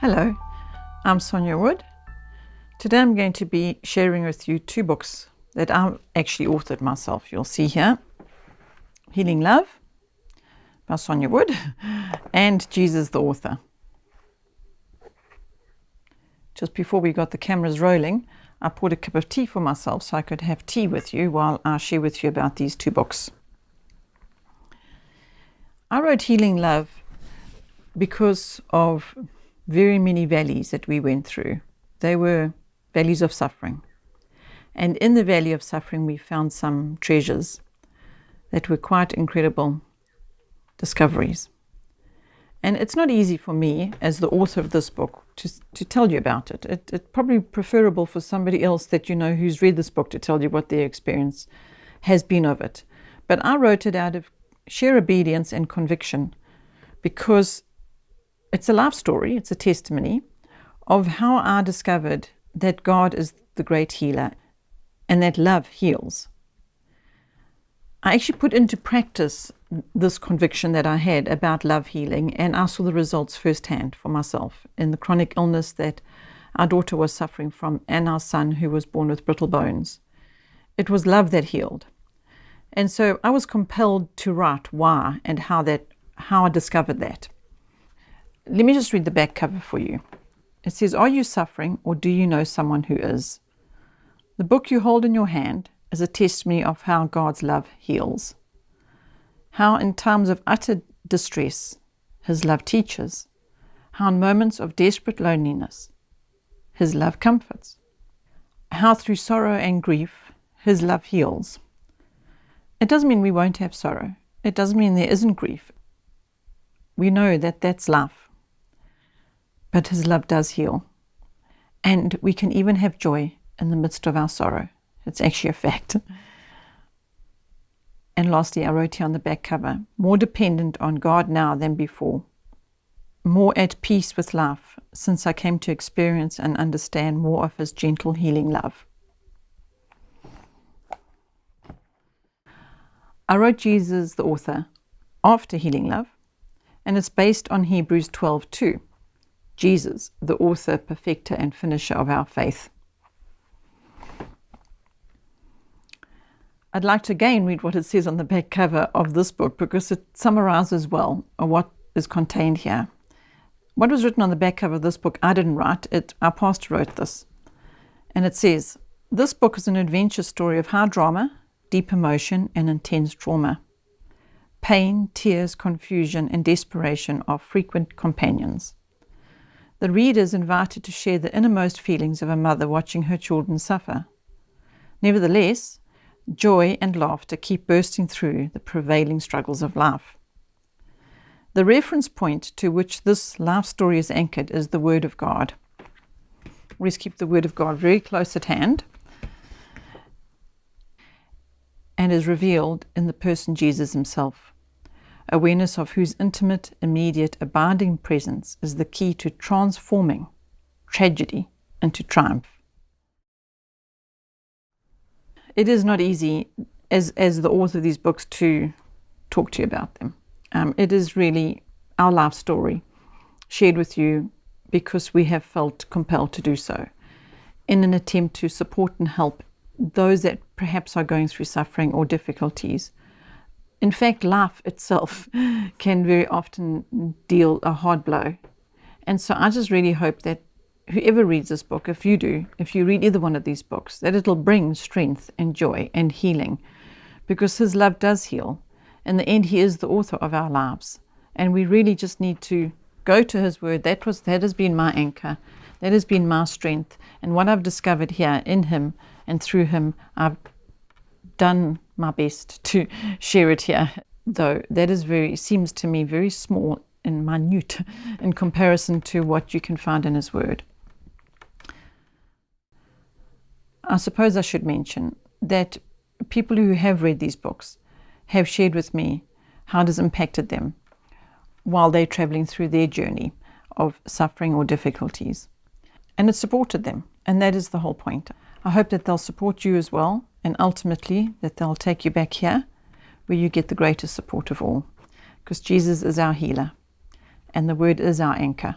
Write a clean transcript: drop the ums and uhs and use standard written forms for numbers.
Hello, I'm Sonia Wood. Today I'm going to be sharing with you two books that I actually authored myself. You'll see here, Healing Love by Sonia Wood and Jesus the Author. Just before we got the cameras rolling, I poured a cup of tea for myself so I could have tea with you while I share with you about these two books. I wrote Healing Love because of very many valleys that we went through. They were valleys of suffering. And in the valley of suffering, we found some treasures that were quite incredible discoveries. And it's not easy for me, as the author of this book, to tell you about it. It's probably preferable for somebody else that you know who's read this book to tell you what their experience has been of it. But I wrote it out of sheer obedience and conviction because it's a life story, it's a testimony of how I discovered that God is the great healer and that love heals. I actually put into practice this conviction that I had about love healing, and I saw the results firsthand for myself in the chronic illness that our daughter was suffering from and our son who was born with brittle bones. It was love that healed. And so I was compelled to write why and how I discovered that. Let me just read the back cover for you. It says, "Are you suffering, or do you know someone who is? The book you hold in your hand is a testimony of how God's love heals. How in times of utter distress, His love teaches. How in moments of desperate loneliness, His love comforts. How through sorrow and grief, His love heals." It doesn't mean we won't have sorrow. It doesn't mean there isn't grief. We know that that's life. But His love does heal. And we can even have joy in the midst of our sorrow. It's actually a fact. And lastly, I wrote here on the back cover, more dependent on God now than before. More at peace with life since I came to experience and understand more of His gentle healing love. I wrote Jesus the Author after Healing Love, and it's based on Hebrews 12:2. Jesus, the author, perfecter, and finisher of our faith. I'd like to again read what it says on the back cover of this book because it summarizes well what is contained here. What was written on the back cover of this book, I didn't write it. Our pastor wrote this. And it says, "This book is an adventure story of high drama, deep emotion, and intense trauma. Pain, tears, confusion, and desperation are frequent companions. The reader is invited to share the innermost feelings of a mother watching her children suffer. Nevertheless, joy and laughter keep bursting through the prevailing struggles of life. The reference point to which this life story is anchored is the Word of God. Let's keep the Word of God very close at hand and is revealed in the person Jesus Himself. Awareness of whose intimate, immediate, abiding presence is the key to transforming tragedy into triumph." It is not easy, as the author of these books, to talk to you about them. It is really our life story shared with you because we have felt compelled to do so in an attempt to support and help those that perhaps are going through suffering or difficulties. In fact, life itself can very often deal a hard blow. And so I just really hope that whoever reads this book, if you read either one of these books, that it'll bring strength and joy and healing, because His love does heal. In the end, He is the author of our lives. And we really just need to go to His Word. That has been my anchor. That has been my strength. And what I've discovered here in Him and through Him, I've done my best to share it here, though that seems to me very small and minute in comparison to what you can find in His Word. I suppose I should mention that people who have read these books have shared with me how it has impacted them while they're traveling through their journey of suffering or difficulties. And it supported them, and that is the whole point. I hope that they'll support you as well, and ultimately that they'll take you back here where you get the greatest support of all, because Jesus is our healer and the Word is our anchor.